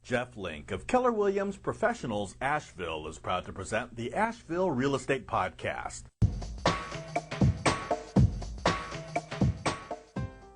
Jeff Link of Keller Williams Professionals Asheville is proud to present the Asheville Real Estate Podcast.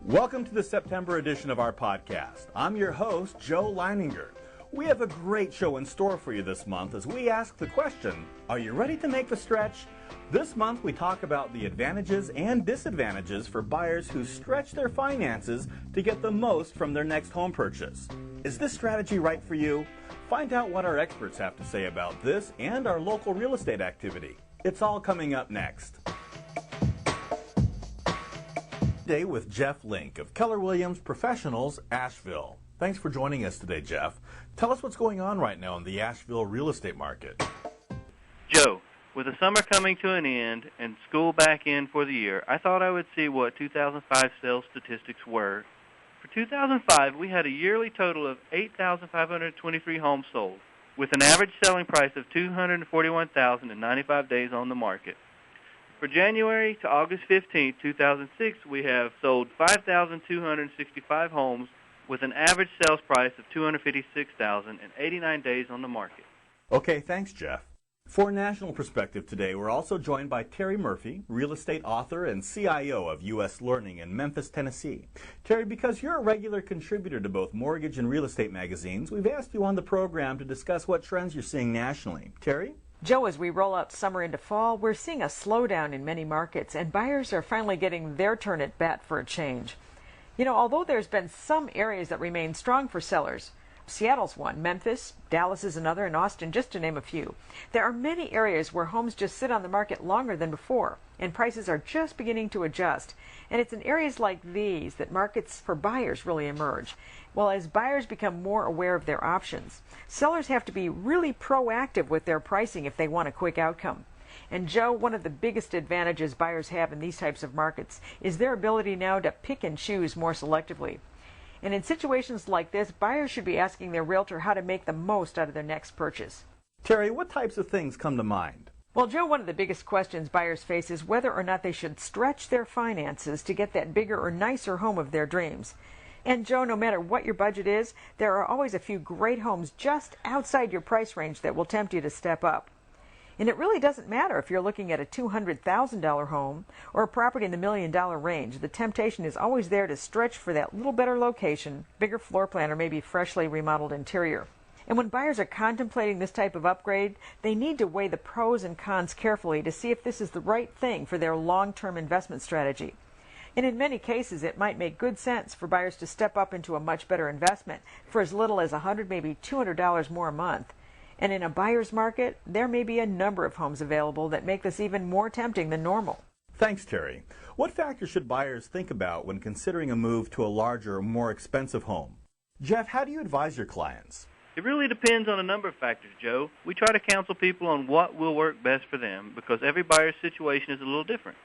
Welcome to the September edition of our podcast. I'm your host, Joe Leininger. We have a great show in store for you this month as we ask the question, are you ready to make the stretch? This month we talk about the advantages and disadvantages for buyers who stretch their finances to get the most from their next home purchase. Is this strategy right for you? Find out what our experts have to say about this and our local real estate activity. It's all coming up next. Today with Jeff Link of Keller Williams Professionals Asheville. Thanks for joining us today, Jeff. Tell us what's going on right now in the Asheville real estate market. Joe, with the summer coming to an end and school back in for the year, I thought I would see what 2005 sales statistics were. For 2005, we had a yearly total of 8,523 homes sold, with an average selling price of $241,095 days on the market. For January to August 15, 2006, we have sold 5,265 homes with an average sales price of $256,089 days on the market. Okay, thanks, Jeff. For a national perspective today, we're also joined by Terry Murphy, real estate author and CIO of U.S. Learning in Memphis, Tennessee. Terry, because you're a regular contributor to both mortgage and real estate magazines, we've asked you on the program to discuss what trends you're seeing nationally. Terry? Joe, as we roll out summer into fall, we're seeing a slowdown in many markets, and buyers are finally getting their turn at bat for a change. You know, although there's been some areas that remain strong for sellers, Seattle's one, Memphis, Dallas is another, and Austin, just to name a few. There are many areas where homes just sit on the market longer than before, and prices are just beginning to adjust. And it's in areas like these that markets for buyers really emerge. Well, as buyers become more aware of their options, sellers have to be really proactive with their pricing if they want a quick outcome. And Joe, one of the biggest advantages buyers have in these types of markets is their ability now to pick and choose more selectively. And in situations like this, buyers should be asking their realtor how to make the most out of their next purchase. Terry, what types of things come to mind? Well, Joe, one of the biggest questions buyers face is whether or not they should stretch their finances to get that bigger or nicer home of their dreams. And Joe, no matter what your budget is, there are always a few great homes just outside your price range that will tempt you to step up. And it really doesn't matter if you're looking at a $200,000 home or a property in the $1 million range. The temptation is always there to stretch for that little better location, bigger floor plan, or maybe freshly remodeled interior. And when buyers are contemplating this type of upgrade, they need to weigh the pros and cons carefully to see if this is the right thing for their long-term investment strategy. And in many cases, it might make good sense for buyers to step up into a much better investment for as little as $100, maybe $200 more a month. And in a buyer's market, there may be a number of homes available that make this even more tempting than normal. Thanks, Terry. What factors should buyers think about when considering a move to a larger, more expensive home? Jeff, how do you advise your clients? It really depends on a number of factors, Joe. We try to counsel people on what will work best for them because every buyer's situation is a little different.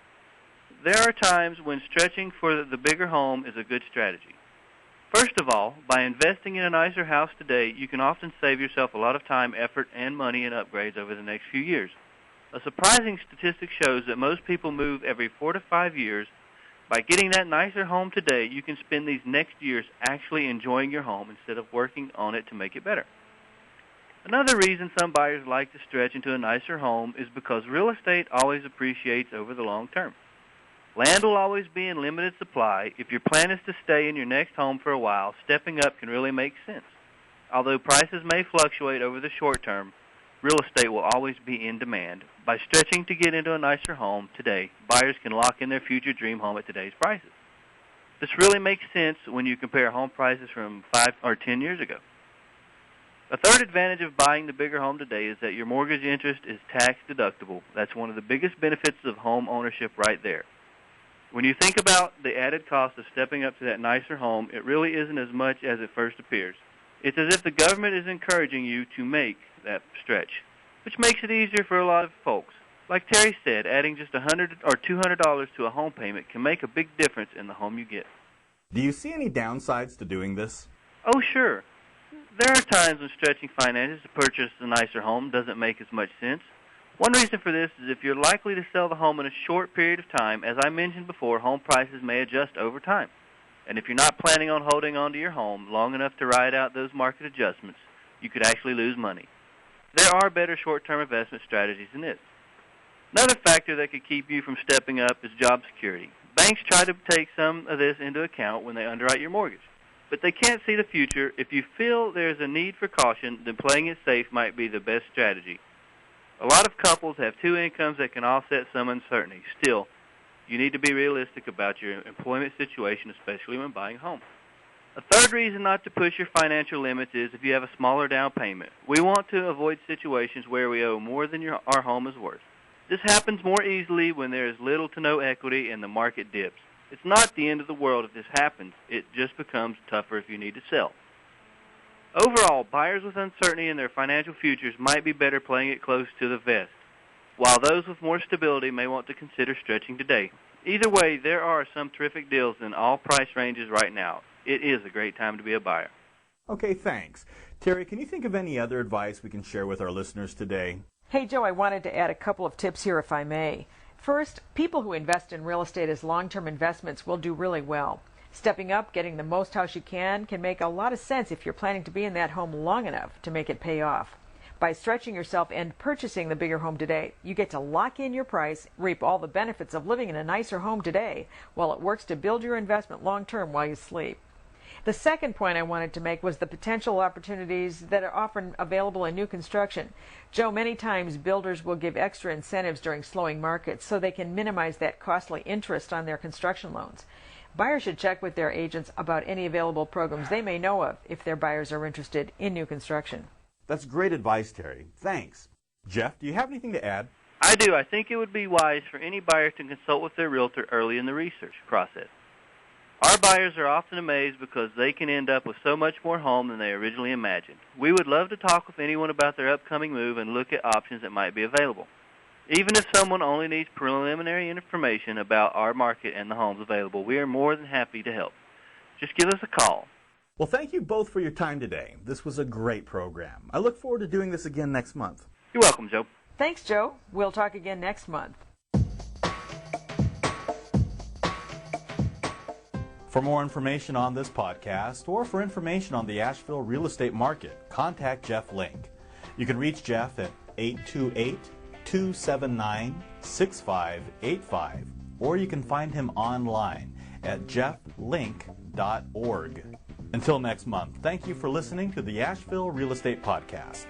There are times when stretching for the bigger home is a good strategy. First of all, by investing in a nicer house today, you can often save yourself a lot of time, effort, and money in upgrades over the next few years. A surprising statistic shows that most people move every 4 to 5 years. By getting that nicer home today, you can spend these next years actually enjoying your home instead of working on it to make it better. Another reason some buyers like to stretch into a nicer home is because real estate always appreciates over the long term. Land will always be in limited supply. If your plan is to stay in your next home for a while, stepping up can really make sense. Although prices may fluctuate over the short term, real estate will always be in demand. By stretching to get into a nicer home today, buyers can lock in their future dream home at today's prices. This really makes sense when you compare home prices from 5 or 10 years ago. A third advantage of buying the bigger home today is that your mortgage interest is tax deductible. That's one of the biggest benefits of home ownership right there. When you think about the added cost of stepping up to that nicer home, it really isn't as much as it first appears. It's as if the government is encouraging you to make that stretch, which makes it easier for a lot of folks. Like Terry said, adding just $100 or $200 to a home payment can make a big difference in the home you get. Do you see any downsides to doing this? Oh, sure. There are times when stretching finances to purchase a nicer home doesn't make as much sense. One reason for this is if you're likely to sell the home in a short period of time, as I mentioned before, home prices may adjust over time. And if you're not planning on holding on to your home long enough to ride out those market adjustments, You could actually lose money. There are better short-term investment strategies than this. Another factor that could keep you from stepping up is job security. Banks try to take some of this into account when they underwrite your mortgage, but they can't see the future. If you feel there's a need for caution, then playing it safe might be the best strategy. A lot of couples have two incomes that can offset some uncertainty. Still, you need to be realistic about your employment situation, especially when buying a home. A third reason not to push your financial limits is if you have a smaller down payment. We want to avoid situations where we owe more than our home is worth. This happens more easily when there is little to no equity and the market dips. It's not the end of the world if this happens. It just becomes tougher if you need to sell. Overall, buyers with uncertainty in their financial futures might be better playing it close to the vest, while those with more stability may want to consider stretching today. Either way, there are some terrific deals in all price ranges right now. It is a great time to be a buyer. Okay, thanks. Terry, can you think of any other advice we can share with our listeners today? Hey, Joe, I wanted to add a couple of tips here, if I may. First, people who invest in real estate as long-term investments will do really well. Stepping up, getting the most house you can make a lot of sense if you're planning to be in that home long enough to make it pay off. By stretching yourself and purchasing the bigger home today, you get to lock in your price, reap all the benefits of living in a nicer home today, while it works to build your investment long-term while you sleep. The second point I wanted to make was the potential opportunities that are often available in new construction. Joe, many times builders will give extra incentives during slowing markets so they can minimize that costly interest on their construction loans. Buyers should check with their agents about any available programs they may know of if their buyers are interested in new construction. That's great advice, Terry. Thanks. Jeff, do you have anything to add? I do. I think it would be wise for any buyer to consult with their realtor early in the research process. Our buyers are often amazed because they can end up with so much more home than they originally imagined. We would love to talk with anyone about their upcoming move and look at options that might be available. Even if someone only needs preliminary information about our market and the homes available, we are more than happy to help. Just give us a call. Well, thank you both for your time today. This was a great program. I look forward to doing this again next month. You're welcome, Joe. Thanks, Joe. We'll talk again next month. For more information on this podcast or for information on the Asheville real estate market, contact Jeff Link. You can reach Jeff at 828-279-6585, or you can find him online at jefflink.org. Until next month, thank you for listening to the Asheville Real Estate Podcast.